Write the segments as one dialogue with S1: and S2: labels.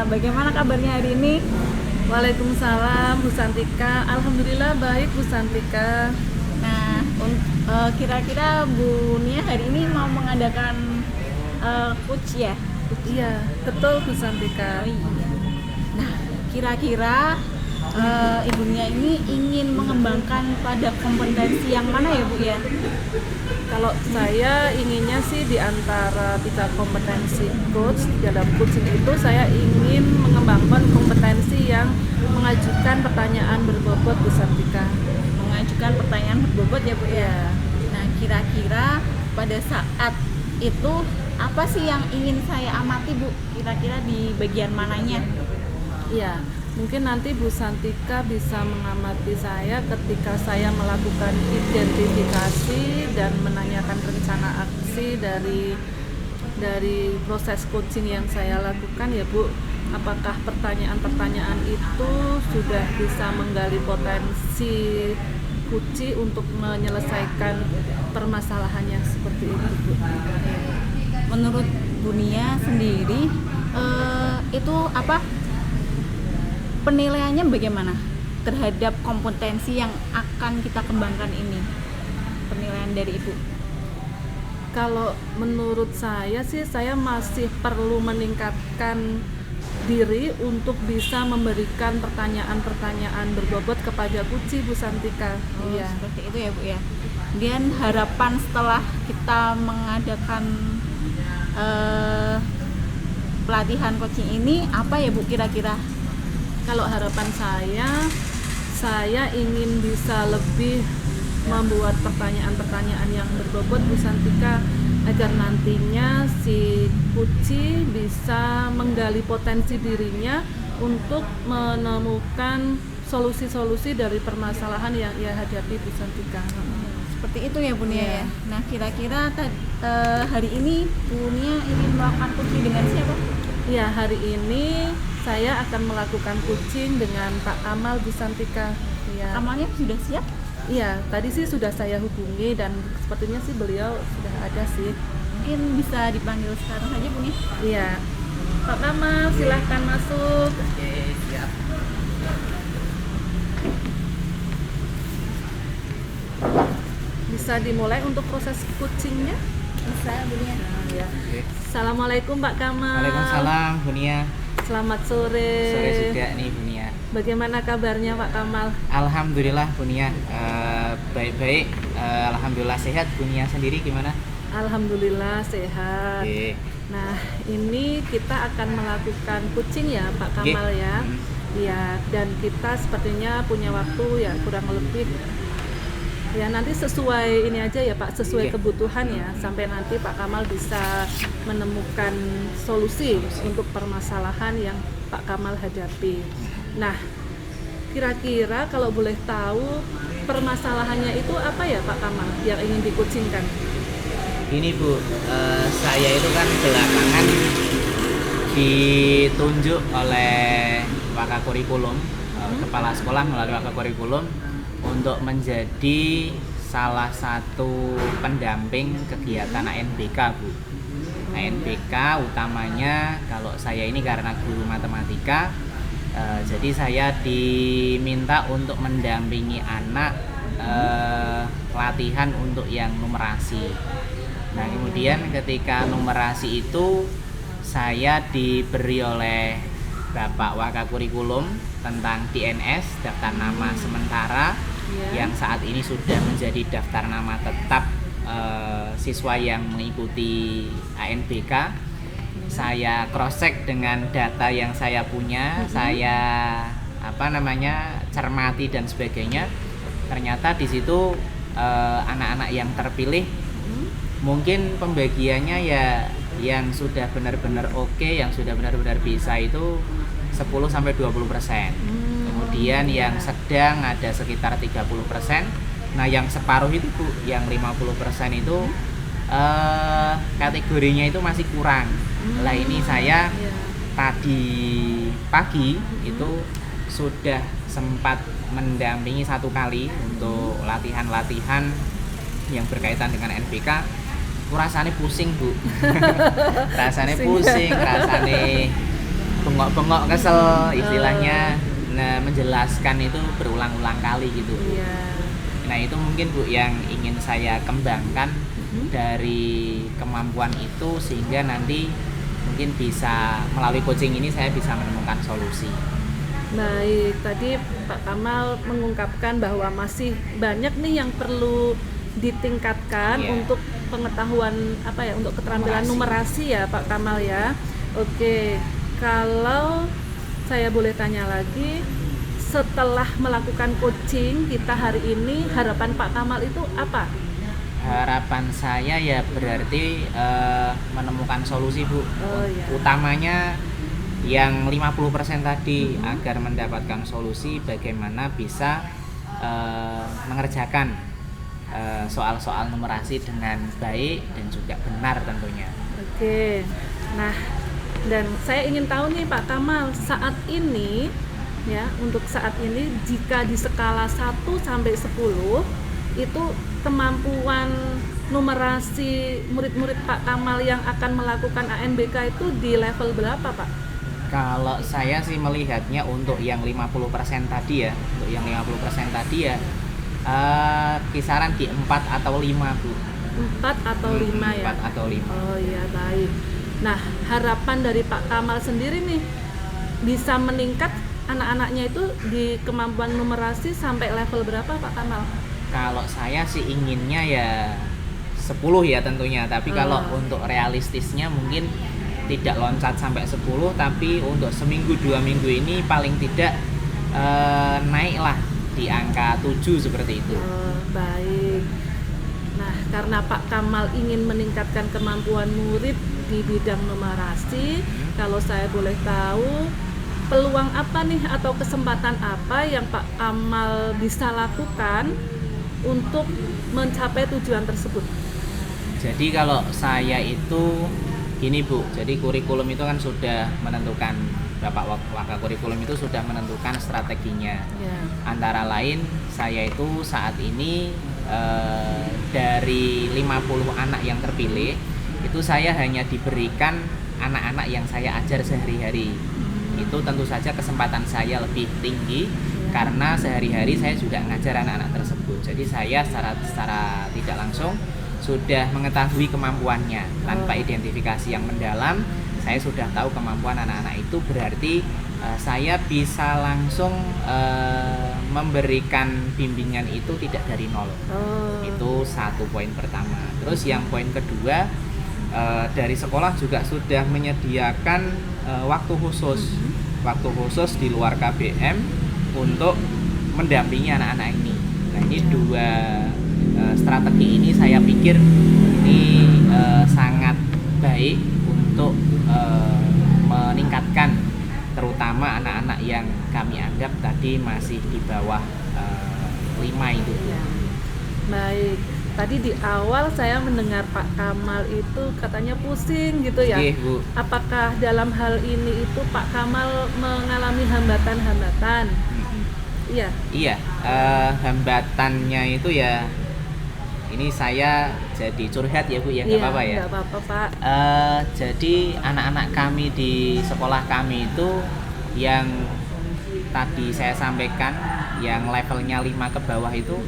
S1: bagaimana kabarnya hari ini?
S2: Waalaikumsalam Bu Santika. Alhamdulillah baik Bu Santika.
S1: Nah, kira-kira Bu Nia hari ini mau mengadakan coach ya?
S2: Iya, betul Bu Santika.
S1: Oh iya. Nah, kira-kira Ibu Nia ini ingin mengembangkan pada kompetensi yang mana ya Bu ya?
S2: Kalau saya inginnya sih di antara 3 kompetensi coach, dalam coaching itu saya ingin mengembangkan kompetensi yang mengajukan pertanyaan berbobot Bu Santika.
S1: Mengajukan pertanyaan berbobot ya Bu ya? Nah, kira-kira pada saat itu apa sih yang ingin saya amati Bu? Kira-kira di bagian mananya?
S2: Iya, mungkin nanti Bu Santika bisa mengamati saya ketika saya melakukan identifikasi dan menanyakan rencana aksi dari proses coaching yang saya lakukan ya Bu. Apakah pertanyaan-pertanyaan itu sudah bisa menggali potensi Kuci untuk menyelesaikan permasalahannya seperti itu Bu.
S1: Menurut Bu Nia sendiri itu apa penilaiannya bagaimana terhadap kompetensi yang akan kita kembangkan ini? Penilaian dari Ibu?
S2: Kalau menurut saya sih saya masih perlu meningkatkan diri untuk bisa memberikan pertanyaan-pertanyaan berbobot kepada Kuci Bu Santika.
S1: Iya, seperti itu ya Bu ya. Dan harapan setelah kita mengadakan pelatihan coaching ini apa ya Bu kira-kira?
S2: Kalau harapan saya ingin bisa lebih membuat pertanyaan-pertanyaan yang berbobot Bu Santika agar nantinya si Kuci bisa menggali potensi dirinya untuk menemukan solusi-solusi dari permasalahan yang ia hadapi Bu Santika.
S1: Seperti itu ya Bu Nia ya. Nah, kira-kira hari ini Bu Nia ingin melakukan coaching dengan siapa?
S2: Ya, hari ini saya akan melakukan coaching dengan Pak Kamal Bu Santika. Ya.
S1: Kamalnya sudah siap?
S2: Iya, tadi sih sudah saya hubungi dan sepertinya sih beliau sudah ada sih.
S1: Mungkin bisa dipanggil sekarang saja Bu Nia.
S2: Iya. Pak Kamal, silahkan masuk.
S3: Oke, siap.
S2: Bisa dimulai untuk proses coachingnya?
S1: Bisa Bu Nia.
S2: Ya.
S3: Oke.
S2: Assalamualaikum Pak Kamal.
S3: Waalaikumsalam Bu Nia.
S2: Selamat sore.
S3: Sore juga nih Bu Nia.
S2: Bagaimana kabarnya Pak Kamal?
S3: Alhamdulillah Bu Nia, baik-baik. Alhamdulillah sehat. Bu Nia sendiri gimana?
S2: Alhamdulillah sehat.
S3: Oke.
S2: Nah, ini kita akan melakukan coaching ya Pak
S3: Oke.
S2: Kamal ya. Iya, dan kita sepertinya punya waktu ya kurang lebih ya nanti sesuai ini aja ya Pak, sesuai
S3: Oke.
S2: kebutuhan ya, sampai nanti Pak Kamal bisa menemukan solusi untuk permasalahan yang Pak Kamal hadapi. Nah, kira-kira kalau boleh tahu permasalahannya itu apa ya Pak Kamal yang ingin dikucingkan?
S3: Ini Bu, saya itu kan belakangan ditunjuk oleh Wakakurikulum, kepala sekolah melalui Wakakurikulum untuk menjadi salah satu pendamping kegiatan ANBK Bu. ANBK utamanya kalau saya ini karena guru matematika, jadi saya diminta untuk mendampingi anak latihan untuk yang numerasi. Nah kemudian ketika numerasi itu saya diberi oleh Bapak Wakakurikulum tentang DNS, daftar nama sementara, yang saat ini sudah menjadi daftar nama tetap siswa yang mengikuti ANBK. Saya cross check dengan data yang saya punya, saya cermati dan sebagainya. Ternyata di situ anak-anak yang terpilih mungkin pembagiannya ya yang sudah benar-benar oke, yang sudah benar-benar bisa itu 10-20%. Kemudian yang sedang ada sekitar 30%. Nah, yang separuh itu Bu, yang 50% itu kategorinya itu masih kurang. Lah ini saya tadi pagi itu sudah sempat mendampingi 1 kali untuk latihan-latihan yang berkaitan dengan NBK. Rasanya pusing Bu. Rasanya pusing, rasanya bengok-bengok kesel istilahnya. Nah, menjelaskan itu berulang-ulang kali gitu Bu.
S2: Iya.
S3: Nah itu mungkin Bu yang ingin saya kembangkan dari kemampuan itu, sehingga nanti mungkin bisa melalui coaching ini saya bisa menemukan solusi.
S2: Baik, tadi Pak Kamal mengungkapkan bahwa masih banyak nih yang perlu ditingkatkan
S3: Iya.
S2: untuk pengetahuan untuk keterampilan numerasi ya Pak Kamal ya. Oke, kalau saya boleh tanya lagi, setelah melakukan coaching kita hari ini, harapan Pak Kamal itu apa?
S3: Harapan saya ya berarti menemukan solusi Bu.
S2: Oh, iya.
S3: Utamanya yang 50% tadi, agar mendapatkan solusi bagaimana bisa mengerjakan soal-soal numerasi dengan baik dan juga benar tentunya.
S2: Oke, nah dan saya ingin tahu nih Pak Kamal, saat ini ya, untuk saat ini jika di skala 1 sampai 10 itu kemampuan numerasi murid-murid Pak Kamal yang akan melakukan ANBK itu di level berapa Pak?
S3: Kalau saya sih melihatnya untuk yang 50% tadi ya, kisaran di 4 atau 5 Bu.
S2: 4 atau 5 ya?
S3: 4 atau 5.
S2: Oh iya, baik. Nah, harapan dari Pak Kamal sendiri nih, bisa meningkat anak-anaknya itu di kemampuan numerasi sampai level berapa Pak Kamal?
S3: Kalau saya sih inginnya ya 10 ya tentunya, tapi kalau untuk realistisnya mungkin tidak loncat sampai 10, tapi untuk seminggu 2 minggu ini paling tidak naiklah di angka 7 seperti itu.
S2: Baik. Nah, karena Pak Kamal ingin meningkatkan kemampuan murid di bidang numerasi, kalau saya boleh tahu, peluang apa nih atau kesempatan apa yang Pak Kamal bisa lakukan untuk mencapai tujuan tersebut?
S3: Jadi kalau saya itu gini Bu, jadi kurikulum itu kan sudah menentukan, Bapak Wakakurikulum itu sudah menentukan strateginya.
S2: Ya.
S3: Antara lain saya itu saat ini dari 50 anak yang terpilih itu saya hanya diberikan anak-anak yang saya ajar sehari-hari. Itu tentu saja kesempatan saya lebih tinggi karena sehari-hari saya juga ngajar anak-anak tersebut. Jadi saya secara tidak langsung sudah mengetahui kemampuannya tanpa identifikasi yang mendalam. Saya sudah tahu kemampuan anak-anak itu, berarti saya bisa langsung memberikan bimbingan itu tidak dari nol. Itu satu poin pertama. Terus yang poin kedua, dari sekolah juga sudah menyediakan waktu khusus di luar KBM untuk mendampingi anak-anak ini. Nah ini dua strategi ini saya pikir ini sangat baik untuk meningkatkan terutama anak-anak yang kami anggap tadi masih di bawah 5 itu.
S2: Ya. Baik, tadi di awal saya mendengar Pak Kamal itu katanya pusing gitu ya.
S3: Bu.
S2: Apakah dalam hal ini itu Pak Kamal mengalami hambatan-hambatan? Iya.
S3: Iya, hambatannya itu ya, ini saya jadi curhat ya Bu ya, nggak apa-apa ya?
S2: Nggak apa-apa Pak.
S3: Jadi anak-anak kami di sekolah kami itu yang tadi saya sampaikan, yang levelnya 5 ke bawah itu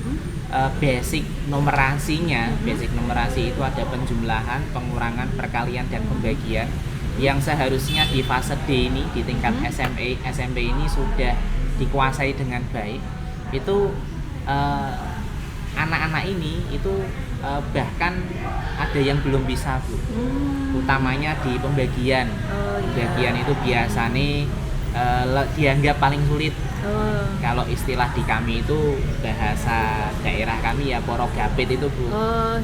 S3: basic numerasinya, basic numerasi itu ada penjumlahan, pengurangan, perkalian, dan pembagian yang seharusnya di fase D ini, di tingkat SMP ini sudah dikuasai dengan baik. Itu anak-anak ini itu bahkan ada yang belum bisa Bu, utamanya di pembagian. Pembagian itu biasanya dianggap paling sulit. Kalau istilah di kami itu bahasa daerah kami ya porogapit itu Bu.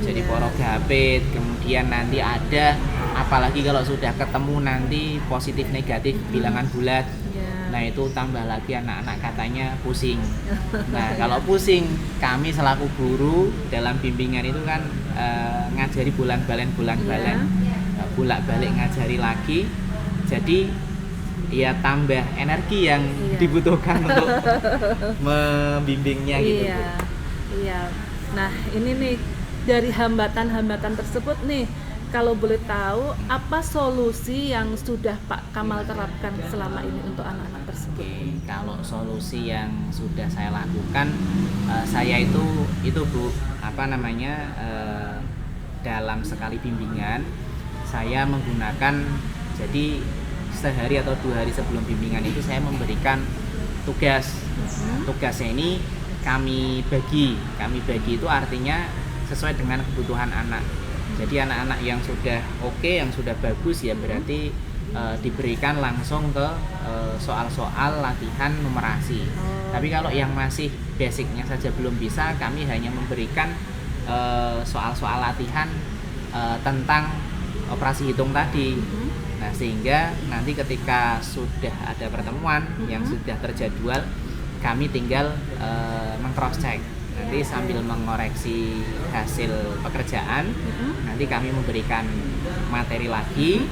S3: Jadi porogapit, kemudian nanti ada apalagi kalau sudah ketemu nanti positif negatif bilangan bulat. Nah itu tambah lagi anak-anak katanya pusing. Nah kalau pusing, kami selaku guru dalam bimbingan itu kan ngajari bulan-balen bolak-balik ngajari lagi. Jadi ya tambah energi yang dibutuhkan untuk membimbingnya gitu.
S2: Iya. Nah ini nih dari hambatan-hambatan tersebut nih, kalau boleh tahu apa solusi yang sudah Pak Kamal terapkan selama ini untuk anak-anak tersebut?
S3: Oke, kalau solusi yang sudah saya lakukan, saya itu Bu, dalam sekali bimbingan saya menggunakan, jadi sehari atau 2 hari sebelum bimbingan itu saya memberikan tugas. Tugasnya ini kami bagi itu artinya sesuai dengan kebutuhan anak. Jadi anak-anak yang sudah oke, yang sudah bagus ya berarti diberikan langsung ke soal-soal latihan numerasi. Tapi kalau yang masih basicnya saja belum bisa, kami hanya memberikan soal-soal latihan tentang operasi hitung tadi. Nah, sehingga nanti ketika sudah ada pertemuan yang sudah terjadwal, kami tinggal meng-cross check. Nanti sambil mengoreksi hasil pekerjaan, nanti kami memberikan materi lagi,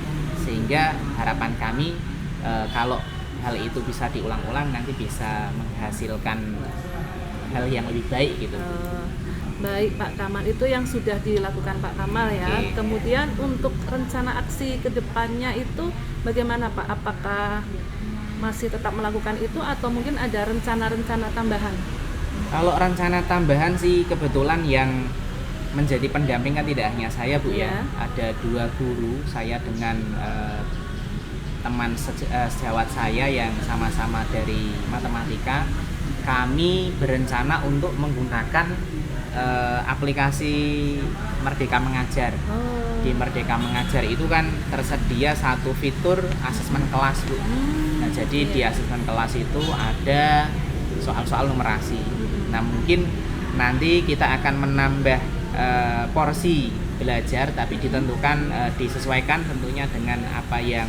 S3: sehingga harapan kami kalau hal itu bisa diulang-ulang nanti bisa menghasilkan hal yang lebih baik gitu.
S2: Baik Pak Kamal, itu yang sudah dilakukan Pak Kamal ya.
S3: Oke.
S2: Kemudian untuk rencana aksi ke depannya itu bagaimana Pak? Apakah masih tetap melakukan itu atau mungkin ada rencana-rencana tambahan?
S3: Kalau rencana tambahan sih kebetulan yang menjadi pendamping kan tidak hanya saya Bu ya.
S2: Iya.
S3: Ada 2 guru, saya dengan teman sejawat saya yang sama-sama dari matematika. Kami berencana untuk menggunakan aplikasi Merdeka Mengajar. Di Merdeka Mengajar itu kan tersedia satu fitur asesmen kelas Bu. Nah, jadi di asesmen kelas itu ada soal-soal numerasi. Nah, mungkin nanti kita akan menambah porsi belajar, tapi ditentukan disesuaikan tentunya dengan apa yang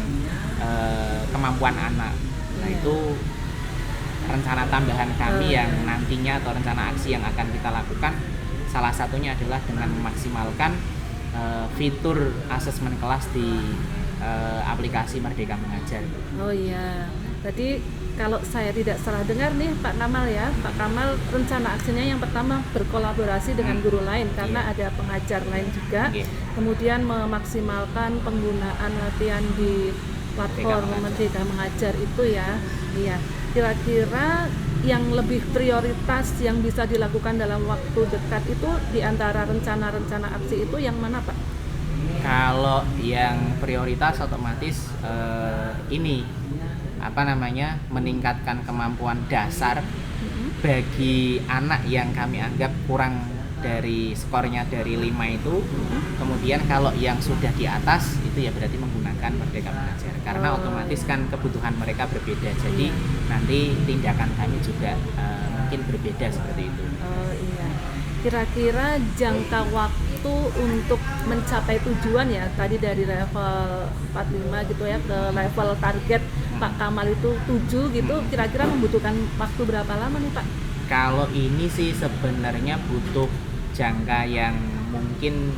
S3: kemampuan anak. Nah, itu rencana tambahan kami yang nantinya atau rencana aksi yang akan kita lakukan, salah satunya adalah dengan memaksimalkan fitur asesmen kelas di aplikasi Merdeka Mengajar.
S2: Oh iya, tadi kalau saya tidak salah dengar nih Pak Kamal ya, Pak Kamal rencana aksinya yang pertama berkolaborasi dengan guru lain karena ada pengajar lain juga. Kemudian memaksimalkan penggunaan latihan di platform Merdeka Mengajar itu ya. Iya. Kira-kira yang lebih prioritas yang bisa dilakukan dalam waktu dekat itu di antara rencana-rencana aksi itu yang mana Pak?
S3: Kalau yang prioritas otomatis meningkatkan kemampuan dasar bagi anak yang kami anggap kurang dari skornya dari 5 itu. Kemudian kalau yang sudah di atas itu ya berarti menggunakan Merdeka Mengajar karena otomatis kan kebutuhan mereka berbeda, jadi nanti tindakan kami juga mungkin berbeda seperti itu.
S2: Oh iya. Kira-kira jangka waktu untuk mencapai tujuan ya tadi dari level 45 gitu ya ke level target Pak Kamal itu 7 gitu, kira-kira membutuhkan waktu berapa lama nih Pak?
S3: Kalau ini sih sebenarnya butuh jangka yang mungkin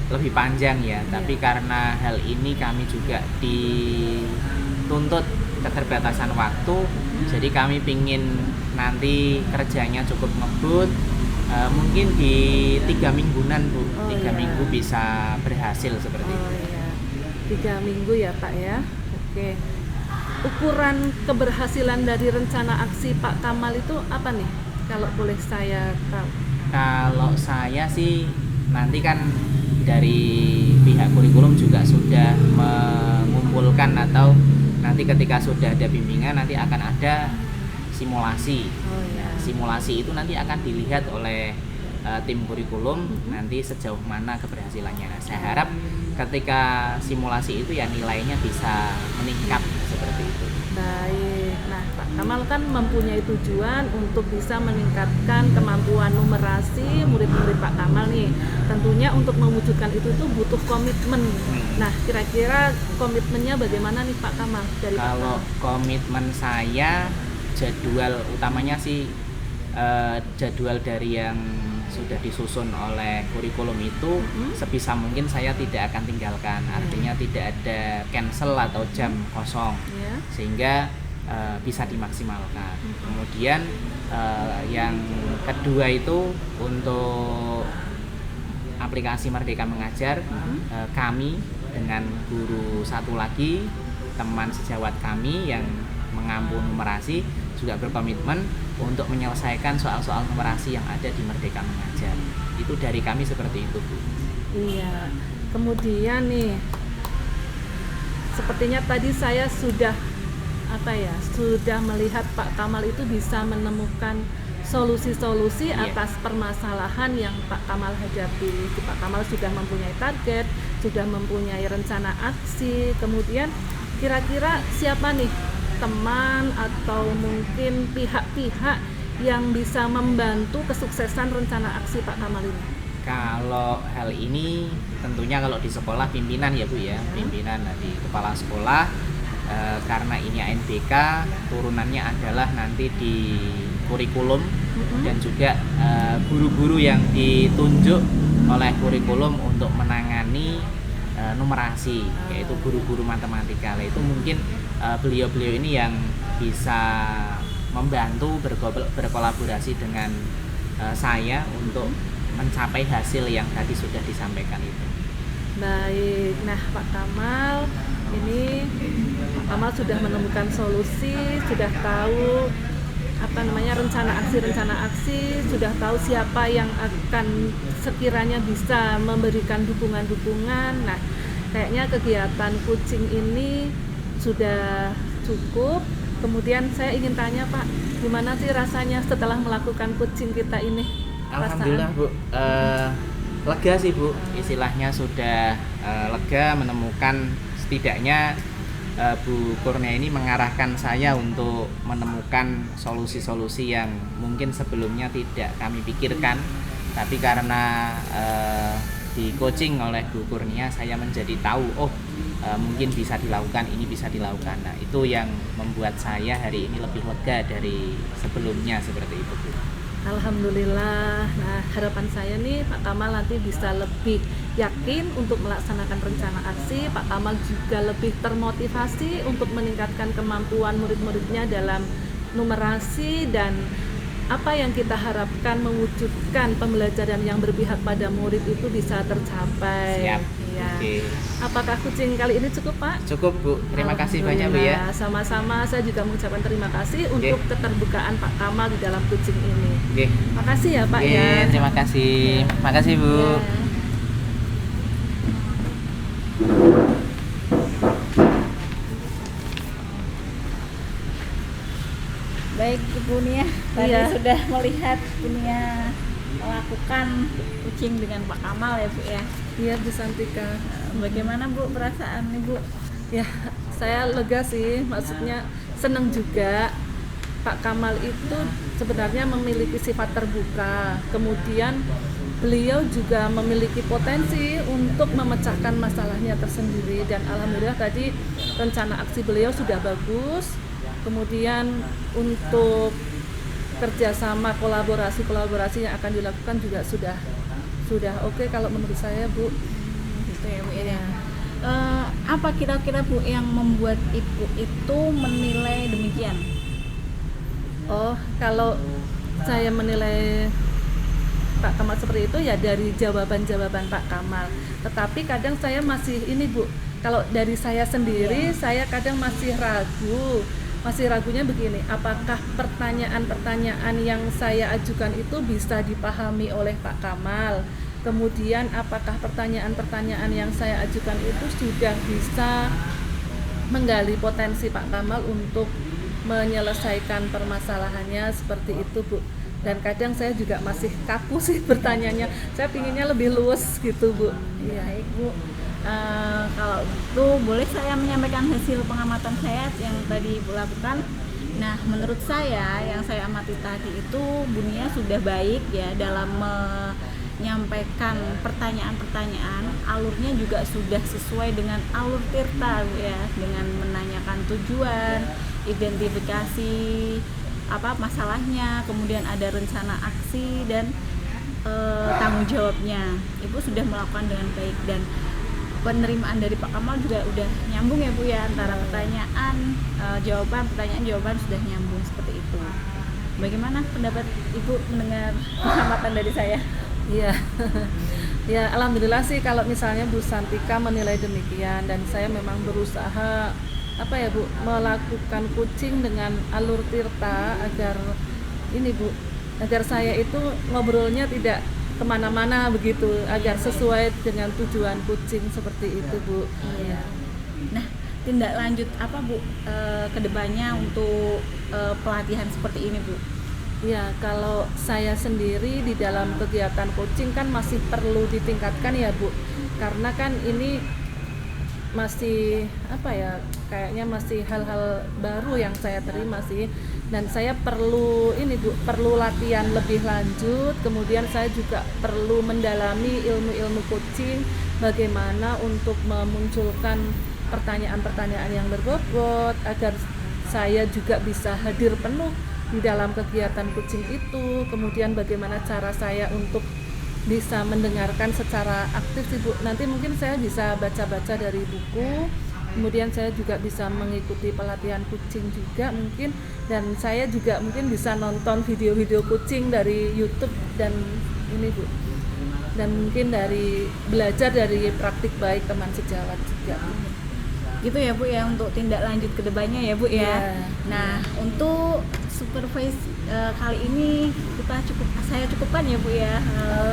S3: lebih panjang ya, tapi karena hal ini kami juga dituntut keterbatasan waktu, jadi kami pingin nanti kerjanya cukup ngebut, mungkin di 3 mingguan Bu, 3 minggu bisa berhasil seperti itu.
S2: Iya, 3 minggu ya Pak ya. Oke. Ukuran keberhasilan dari rencana aksi Pak Kamal itu apa nih? Kalau boleh saya tahu.
S3: Kalau saya sih nanti kan dari pihak kurikulum juga sudah mengumpulkan atau nanti ketika sudah ada bimbingan nanti akan ada simulasi. Nah, simulasi itu nanti akan dilihat oleh tim kurikulum nanti sejauh mana keberhasilannya. Nah, saya harap ketika simulasi itu ya nilainya bisa meningkat seperti itu.
S2: Baik. Nah, Pak Kamal kan mempunyai tujuan untuk bisa meningkatkan kemampuan numerasi murid-murid Pak Kamal nih. Tentunya untuk mewujudkan itu tuh butuh komitmen. Nah, kira-kira komitmennya bagaimana nih Pak Kamal dari Pak
S3: Kalau
S2: Kamal?
S3: komitmen saya jadwal utamanya sih jadwal dari yang sudah disusun oleh kurikulum itu sebisa mungkin saya tidak akan tinggalkan, artinya tidak ada cancel atau jam kosong, sehingga bisa dimaksimalkan. Kemudian yang kedua itu untuk aplikasi Merdeka Mengajar, kami dengan guru satu lagi, teman sejawat kami yang mengampu numerasi juga berkomitmen untuk menyelesaikan soal-soal numerasi yang ada di Merdeka Mengajar. Itu dari kami seperti itu, Bu.
S2: Iya. Kemudian nih, sepertinya tadi saya sudah sudah melihat Pak Kamal itu bisa menemukan solusi-solusi atas permasalahan yang Pak Kamal hadapi. Pak Kamal sudah mempunyai target, sudah mempunyai rencana aksi. Kemudian kira-kira siapa nih teman atau mungkin pihak-pihak yang bisa membantu kesuksesan rencana aksi Pak Kamal ini?
S3: Kalau hal ini tentunya kalau di sekolah pimpinan ya Bu ya, pimpinan di kepala sekolah. Karena ini ANBK, turunannya adalah nanti di kurikulum dan juga guru-guru yang ditunjuk oleh kurikulum untuk menangani numerasi, yaitu guru-guru matematika. Itu mungkin beliau-beliau ini yang bisa membantu berkolaborasi dengan saya untuk mencapai hasil yang tadi sudah disampaikan itu.
S2: Baik, nah Pak Kamal, ini Pak Kamal sudah menemukan solusi, sudah tahu rencana aksi, sudah tahu siapa yang akan sekiranya bisa memberikan dukungan. Nah, kayaknya kegiatan coaching ini sudah cukup. Kemudian saya ingin tanya Pak, gimana sih rasanya setelah melakukan coaching kita ini?
S3: Alhamdulillah Bu, lega sih Bu, istilahnya sudah lega menemukan setidaknya Bu Kurnia ini mengarahkan saya untuk menemukan solusi-solusi yang mungkin sebelumnya tidak kami pikirkan, tapi karena di coaching oleh Bu Kurnia saya menjadi tahu mungkin bisa dilakukan, ini bisa dilakukan. Nah itu yang membuat saya hari ini lebih lega dari sebelumnya seperti itu Bu.
S2: Alhamdulillah. Nah, harapan saya nih Pak Kamal nanti bisa lebih yakin untuk melaksanakan rencana aksi. Pak Kamal juga lebih termotivasi untuk meningkatkan kemampuan murid-muridnya dalam numerasi, dan apa yang kita harapkan mewujudkan pembelajaran yang berpihak pada murid itu bisa tercapai.
S3: Siap.
S2: Ya.
S3: Oke.
S2: Apakah coaching kali ini cukup Pak?
S3: Cukup Bu, terima kasih banyak Bu ya.
S2: Sama-sama, saya juga mengucapkan terima kasih untuk keterbukaan Pak Kamal di dalam coaching ini.
S3: Oke.
S2: Makasih ya Pak
S3: Oke,
S2: ya.
S3: terima kasih. Makasih Bu.
S2: Ya.
S1: Baik Ibu Nia, tadi
S2: Iya.
S1: sudah melihat Bu Nia melakukan coaching dengan Pak Kamal ya Bu ya.
S2: Iya Bu Santika.
S1: Bagaimana Bu perasaan Ibu?
S2: Ya, saya lega sih, maksudnya senang juga. Pak Kamal itu sebenarnya memiliki sifat terbuka, kemudian beliau juga memiliki potensi untuk memecahkan masalahnya tersendiri, dan alhamdulillah tadi rencana aksi beliau sudah bagus. Kemudian untuk kerjasama kolaborasi yang akan dilakukan juga sudah oke kalau menurut saya Bu.
S1: Gitu ya Bu ya. Apa kira-kira Bu yang membuat Ibu itu menilai demikian?
S2: Oh, kalau saya menilai Pak Kamal seperti itu ya dari jawaban-jawaban Pak Kamal. Tetapi kadang saya masih ini Bu, kalau dari saya sendiri saya kadang masih ragu. Masih ragunya begini, apakah pertanyaan-pertanyaan yang saya ajukan itu bisa dipahami oleh Pak Kamal? Kemudian apakah pertanyaan-pertanyaan yang saya ajukan itu sudah bisa menggali potensi Pak Kamal untuk menyelesaikan permasalahannya, seperti itu Bu. Dan kadang saya juga masih kaku sih bertanyanya, saya pinginnya lebih luas gitu Bu.
S1: Iya, baik Bu. Kalau itu boleh saya menyampaikan hasil pengamatan saya yang tadi Ibu lakukan. Nah, menurut saya yang saya amati tadi itu Bu Nia sudah baik ya dalam menyampaikan pertanyaan-pertanyaan, alurnya juga sudah sesuai dengan alur Tirta Bu ya, dengan menanyakan tujuan, identifikasi apa masalahnya, kemudian ada rencana aksi dan tanggung jawabnya. Ibu sudah melakukan dengan baik, dan penerimaan dari Pak Kamal juga udah nyambung ya Bu ya, antara pertanyaan jawaban sudah nyambung seperti itu. Bagaimana pendapat Ibu mendengar pengamatan dari saya?
S2: Iya. Ya, alhamdulillah sih kalau misalnya Bu Santika menilai demikian, dan saya memang berusaha apa ya Bu, melakukan kucing dengan alur tirta agar ini Bu, agar saya itu ngobrolnya tidak kemana-mana begitu, agar sesuai dengan tujuan kucing seperti itu Bu. Iya.
S1: Nah, tindak lanjut apa Bu kedepannya untuk pelatihan seperti ini Bu?
S2: Ya, kalau saya sendiri di dalam kegiatan coaching kan masih perlu ditingkatkan ya Bu, karena kan ini masih apa ya, kayaknya masih hal-hal baru yang saya terima sih, dan saya perlu ini Bu, perlu latihan lebih lanjut. Kemudian saya juga perlu mendalami ilmu-ilmu coaching, bagaimana untuk memunculkan pertanyaan-pertanyaan yang berbobot agar saya juga bisa hadir penuh di dalam kegiatan coaching itu. Kemudian bagaimana cara saya untuk bisa mendengarkan secara aktif sih Bu. Nanti mungkin saya bisa baca-baca dari buku, kemudian saya juga bisa mengikuti pelatihan coaching juga mungkin, dan saya juga mungkin bisa nonton video-video coaching dari YouTube dan ini Bu, dan mungkin dari belajar dari praktik baik teman sejawat juga.
S1: Gitu ya Bu ya, untuk tindak lanjut kedepannya ya Bu ya.
S2: Yeah.
S1: Nah, untuk supervise kali ini saya cukupkan ya Bu ya,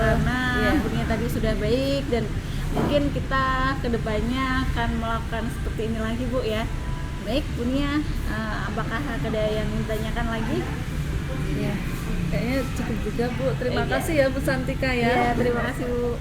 S1: karena
S2: yeah.
S1: Bunia tadi sudah baik, dan mungkin kita kedepannya akan melakukan seperti ini lagi Bu ya. Baik Bunia, apakah ada yang ditanyakan lagi?
S2: Ya, kayaknya cukup juga Bu. Terima
S1: Iya.
S2: kasih ya Bu Santika ya.
S1: Ya, terima kasih Bu.